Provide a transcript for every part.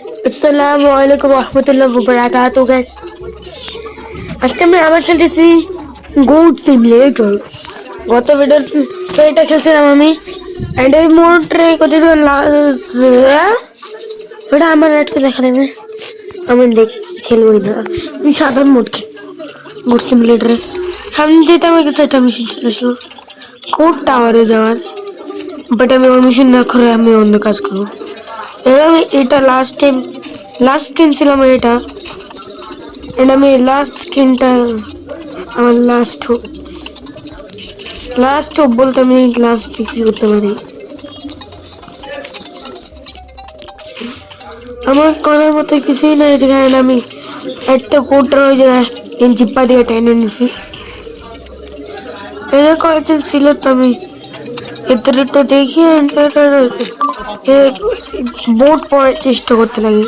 আসসালামু আলাইকুম রহমতুল্লাহ বারাকাতুহু গাইস। আজকে আমি আবার খেলতেছি গোট সিমুলেটর। গত ভিডিও এটা খেলছিলাম আমি এন্ড এই মোড ট্রাই করতেছি ওটা আমার আজকে দেখা দেবে। আমি খেলবই না, আমি সাধারণ মোড গোট সিমুলেটরে আমি যেতে আমার কাছে একটা মিশন চলে আসলো কোড টাওয়ারে যাওয়ার, বাট আমি ওই মিশন না করে আমি অন্য কাজ করবো। আমি এটা লাস্ট স্কিন ছিল আমার এটা, এন্ড আমি লাস্ট স্কিনটা আমার লাস্ট হোপ বলতে আমি লাস্ট কি করতে পারি। আমার করার মতো কিছুই নাই যেখানে আমি একটা কোটটা ওই জায়গায় জিপ্পা দিয়ে টেনে নিছি। এটা কয়েকদিন ছিল তো আমি এদের তো দেখি বোট পড়ার চেষ্টা করতে লাগে,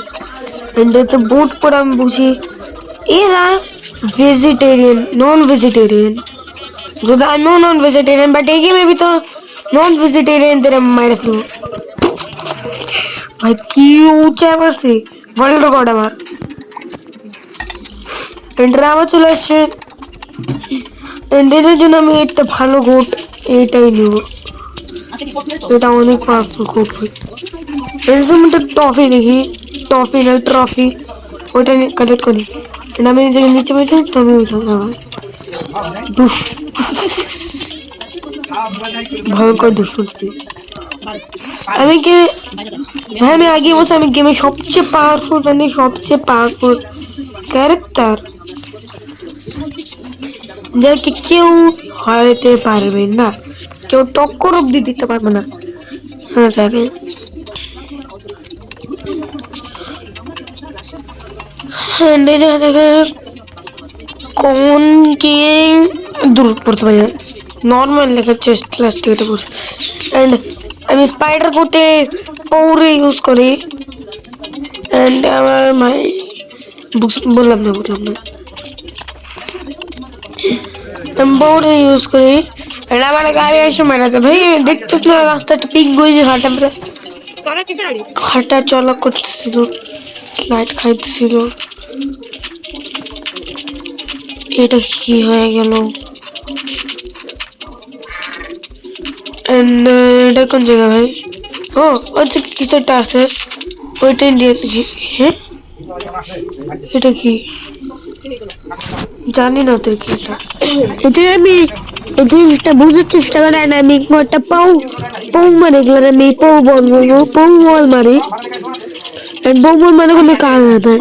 এতে বোট পড়ে আমি বুঝি এরা वेजिटेरियन नॉन वेजिटेरियन जो I know non vegetarian but एक ही में भी तो नॉन वेजिटेरियन तेरा मारे फ्लो भाई की ऊंचा करते वर्ल्ड रिकॉर्ड আমার ড্রামা চলে আসছে। এন্ডের জন্য আমি একটা ভালো গোট এটাই নিব, এটা অনেক পাওয়ারফুল গোট হয়। এর জন্য একটা ট্রফি দেখি, ট্রফি না ট্রফি ওটা কালেক্ট করি। আমি যে নিচে বসে তুমি উঠো ভয়ঙ্কর দুষ্কৃতি। আমি কি ভাই আমি আগে বসে আমি গেমে সবচেয়ে পাওয়ারফুল ক্যারেক্টার যাকে কেউ হারাতে পারবে না, কেউ টক্কর অব্দি দিতে পারবে না। হ্যাঁ যাবে কোন কি দূর পড়তে পারি নর্মাল লেখা চেস্ট ক্লাস থেকে পড়ছি। এন্ড আমি স্পাইডার কোটে পৌরে ইউজ করি, এন্ড আমার মাই বললাম না আমি পৌরে ইউজ করি। এন্ড আমার গাড়ি এসে মারা যায় ভাই, দেখতেছ না রাস্তাটা পিক গইছে হাঁটা চলা করতেছিল, স্লাইড খাইতেছিল। এটা কি হয়ে গেল? এটা কোন জায়গা ভাই? ও আচ্ছা কিছু একটা আছে ওইটা দিয়ে দেখি। হ্যাঁ এটা কি জানি না তো কি এটা। এটা আমি এটা বুঝার চেষ্টা করি না, আমি একটা পাউ মানে এগুলো আমি পাউ বল মারি, বউ বল মানে কোনো কাজ হবে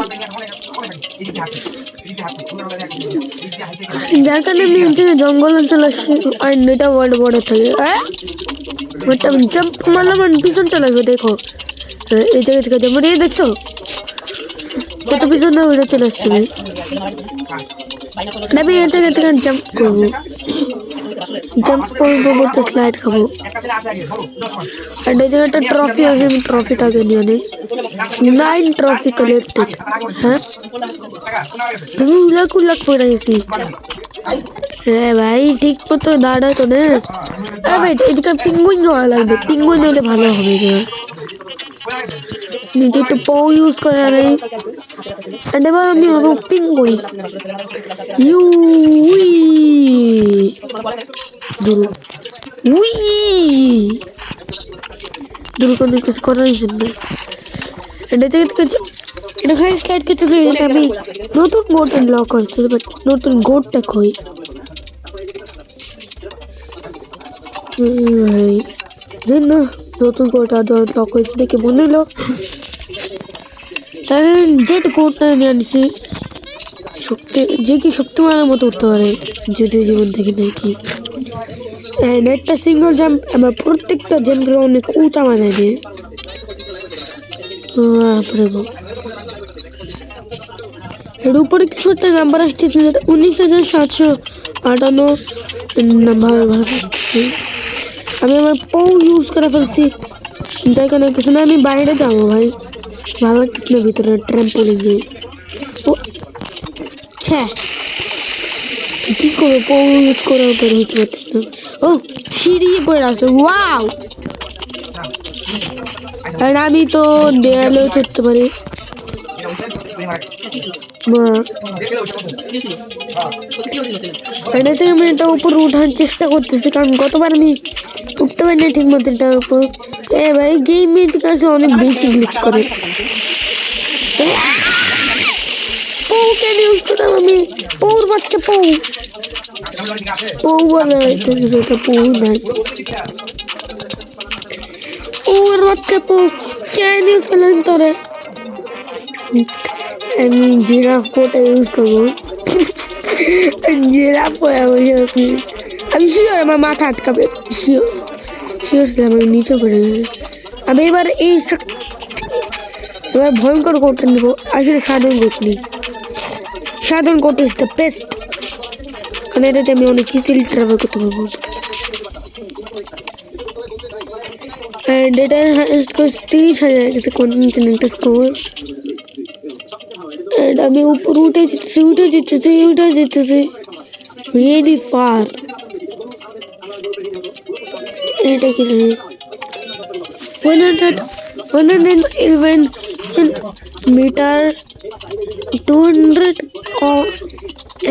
যার কারণে আমি জঙ্গল অঞ্চল আসছি। আর এটা বড় থাকে জাম্প মারলাম আর পিছন চলে আসবে। দেখো এই জায়গা থেকে যাবো, দেখছো কত পিছন না ওইটা চলে আসছে। আমি এই জায়গা থেকে জাম্প করবো বলতে স্লাইড খাবো। আর এই জায়গাটা ট্রফি আছে, আমি ট্রফিটাকে নিয়ে নিই। 9 ট্রফি কালেক্টেড। হ্যাঁ আমি উলাক পড়ে গেছি। হ্যাঁ ভাই ঠিক মতো দাঁড়ায় তো না। ভাই এটা পিঙ্গুইন হওয়া লাগবে, পিঙ্গুইন হলে ভালো হবে। নিজে একটু পাও ইউজ করে নেই, এবার আমি হবো পিঙ্গুইন। দূর কোনো কিছু করার জন্য এটা স্লাইড করতে আমি নতুন গোট লক করছি, বাট নতুন গোটটা কই ভাই জানি না। নতুন গোট লক হয়েছে দেখে মনে হলো যেট গোটটা নিয়ে আনছি যে কি শক্তিমানের মতো উঠতে পারে যদিও জীবন থেকে নাকি। একটা সিঙ্গল জাম্প আমার প্রত্যেকটা জাম্পের অনেক উঁচা বানায় দিয়ে। এর উপরে কিছু একটা নাম্বার আসতেছে, 19,758 নাম্বার। আমি আমার পাও ইউজ করে ফেলছি, যাই কেন কিছু না। আমি বাইরে যাবো ভাই, ভালো লাগতেছে না ভিতরে ট্র্যাম্পোলিন দিয়ে। কি করবো পাও ইউজ করে বের হইতে পারছিস না। ও সিঁড়ি করে আছে, ওয়াও। আর আমি তো দেয়ালেও চড়তে পারি। এটা থেকে আমি এটা উপর উঠার চেষ্টা করতেছি, কারণ গতবার আমি উঠতে পারি না ঠিক মতো এটার উপর। ভাই গেম কাছে অনেক বেশি গ্লিচ করে। পৌ কেন ইউজ করলাম আমি? পৌর বাচ্চা পৌ বলে এটা পৌ নাই, পৌর বাচ্চা পৌ কেন ইউজ করলাম তোরে? আমি জিরাফ কোটা ইউজ করবো। জিরাফ আমি শিওর আমার মাথা আটকাবে, শিওর ছিলাম আমি নিচে পড়ে গেছি। আমি এবার এবার ভয়ঙ্কর কোটটা নেব। আসলে সাধারণ কোট নেই, সাধারণ কোট ইজ দ্য বেস্ট, কারণ এটাতে আমি অনেক ইজিলি ট্রাভেল করতে পারবো। And এটা স্কোর 30,000 গেছে কন্টিনেন্টাল স্কোর। And আমি উপর উঠে যেতেছি রিয়েলি ফার। এটা কি 111 meter, 200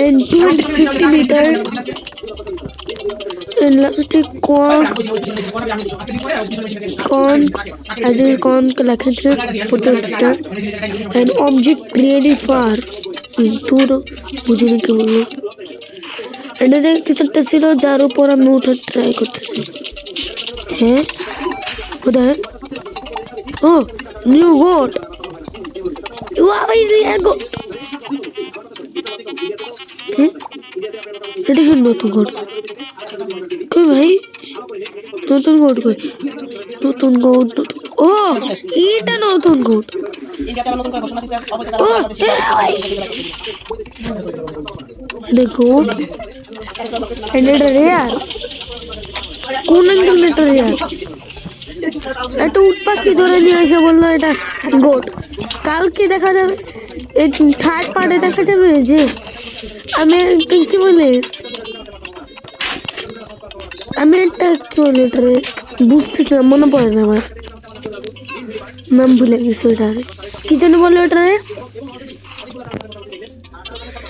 and 250 meter, and lastly con as a con collection potential and object really far दूर मुझे नहीं बोलना। एंड एक किस्मत ছিল যার উপর আমি ওঠার ট্রাই করতেছি। হ্যাঁ কোথায়? ও নিউ গোট, এটা কি নতুন গোট? কই ভাই নতুন গোট কই? নতুন গোট, ও এটা নতুন গোট। গোট এটা রেয়ার, কোন অ্যাঙ্গেল এটা রেয়ার? একটা উট পাখি ধরে নিয়ে এসে বললো এটা গোট। কালকে দেখা যাবে এই থার্ড পার্টে দেখা যাবে যে আমি একটা কি বলে এটারে বুঝতেছি না, মনে পড়ে না আমার নাম, ভুলে গেছি ওটারে কি যেন বলে ওটারে।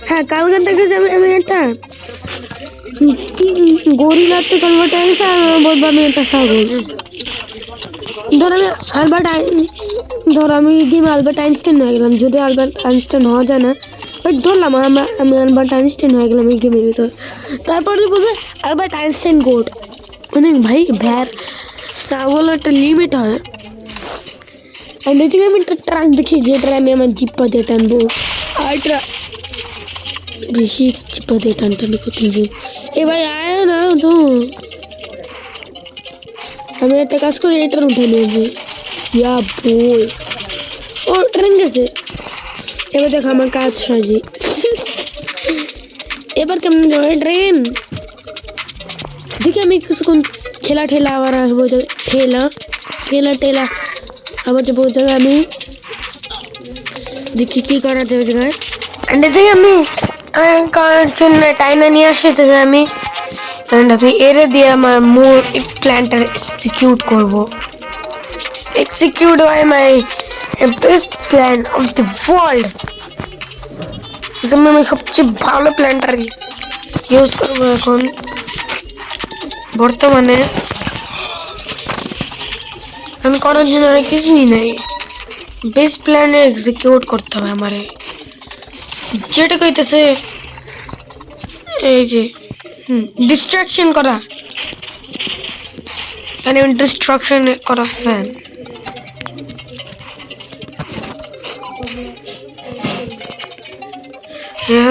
হ্যাঁ কালকে দেখা যাবে আমি একটা গরিলাতে কনভার্ট হয়ে গেছে, আর বলবো আমি একটা ছাগল। ধর আমি গেম আলবার্ট আইনস্টাইন হয়ে গেলাম, যদি আলবার্ট আইনস্টাইন হওয়া যায় না, বাট ধরলাম আমি আলবার্ট আইনস্টাইন হয়ে গেলাম এই গেমের ভিতর। তারপরে বলবে আলবার্ট আইনস্টাইন গোড, মানে ভাই ভ্যার ছাগল একটা লিমিট হয়। আর দেখি আমি একটা ট্রাক দেখি যেটা আমি আমার জিপ্পা দিয়ে টানবো, আর এটা বেশি জিপ্পা দিয়ে টানটানি করতে। এ ভাই আয় না তো, আমি একটা কাজ করি এটার উঠে নিয়েছি। ইয়া বই ও ট্রেন গেছে, এবার দেখো আমার কাজ সাজি। এবার কেমন যাবে ট্রেন? দেখি আমি কিছুক্ষণ ঠেলা আবার আসবো, ঠেলা আবার যাবো জায়গায়। আমি দেখি কি করা যাবে জায়গায়। দেখি আমি জন্য টাইনা নিয়ে আসি আমি এরে দিয়ে আমার মূল প্ল্যানটা এক্সিকিউট করবো। Execute by my best plan of the world. আমি সবচেয়ে ভালো প্ল্যানটা ইউজ করবো এখন বর্তমানে। আমি করার জন্য অনেক কিছুই নেই, বেস্ট প্ল্যানে এক্সিকিউট করতে হবে আমারে। যেটা কইতেছে এই যে ডিস্ট্রাকশন করা, আমি ডিস্ট্রাকশন করা ফ্যান।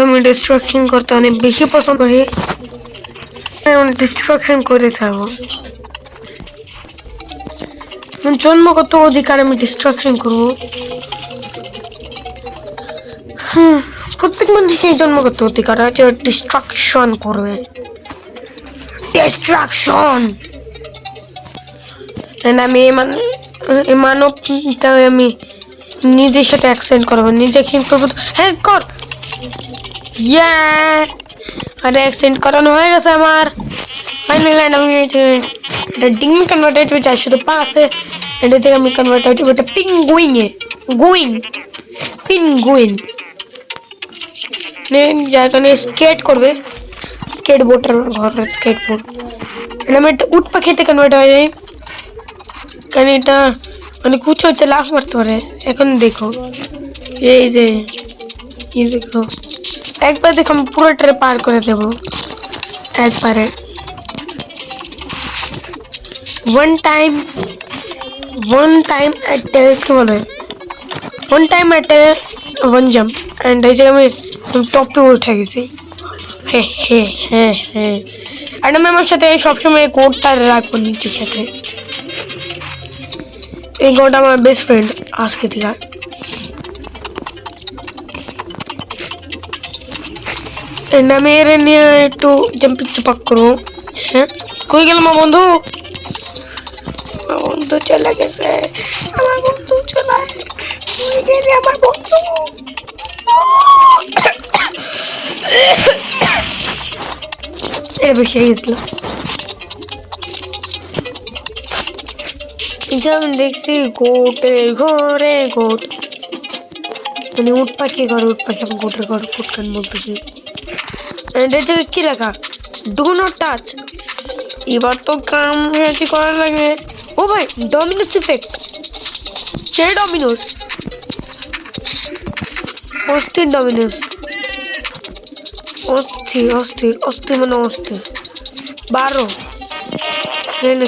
আমি ডিস্ট্রাকশন করতে অনেক বেশি পছন্দ করি, আমি ডিস্ট্রাকশন করে থাকবো। জন্মগত অধিকার আমি ডিস্ট্রাকশন করবো। প্রত্যেক মানুষের জন্মগত অধিকার আছে ডিস্ট্রাকশন করবে। ডিস্ট্রাকশন আমি মানবটা আমি নিজের সাথে অ্যাক্সেন্ট করবো, নিজে কি করবো। হ্যাঁ কর, আরে অ্যাক্সেন্ট করানো হয়ে গেছে আমার। আমি এটা ডিং কনভার্টেড হয়ে যায় শুধু পাশে, এটা থেকে আমি কনভার্ট হয়েছি ওটা পিং গোয়িং পেঙ্গুইন যেখানে স্কেট করবে স্কেট বোর্ডের ঘর স্কেট বোর্ড আমি একটা উট পাখিতে কনভার্ট হয়ে যাই কারণ এটা মানে কুচ হচ্ছে লাফ মারতে পারে এখন দেখো এই যে এই দেখো একবার দেখো আমি পুরোটা পার করে দেব একবারে one time at কি বলে one time at one jump and এই জায়গায় আমি টপ টু উঠে গেছি হে হে হে হে আর আমি আমার সাথে সবসময় কোডটা রাখবো নিচের সাথে এই কোড আমার বেস্ট ফ্রেন্ড আজকে থেকে আমি এর নিয়ে একটু জাম্পিং চাপাক করবো হ্যাঁ কই গেল আমার বন্ধু চলে গেছে আমার বন্ধু চলে গেছে আমার বন্ধু এর বেশি গেছিল আমি দেখছি গোটে ঘরে গোট মানে উট পাখি ঘরে উট পাখি আমি গোটের ঘর কোটকান বলতেছি কি লেখা ডু নট টাচ এবার তো কাম হয়েছে করা লাগবে ও ভাই ডমিনোস ইফেক্ট সে ডমিনোস অস্থির ডমিনোস অস্থির অস্থির অস্থির মানে অস্থির 12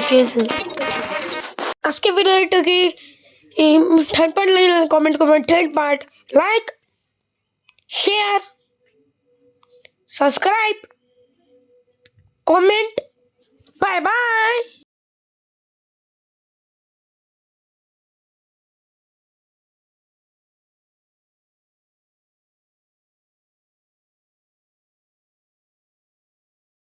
কি আছে আজকে ভিডিওটা কি থার্ড পার্ট কমেন্ট করবেন third part like share subscribe comment bye bye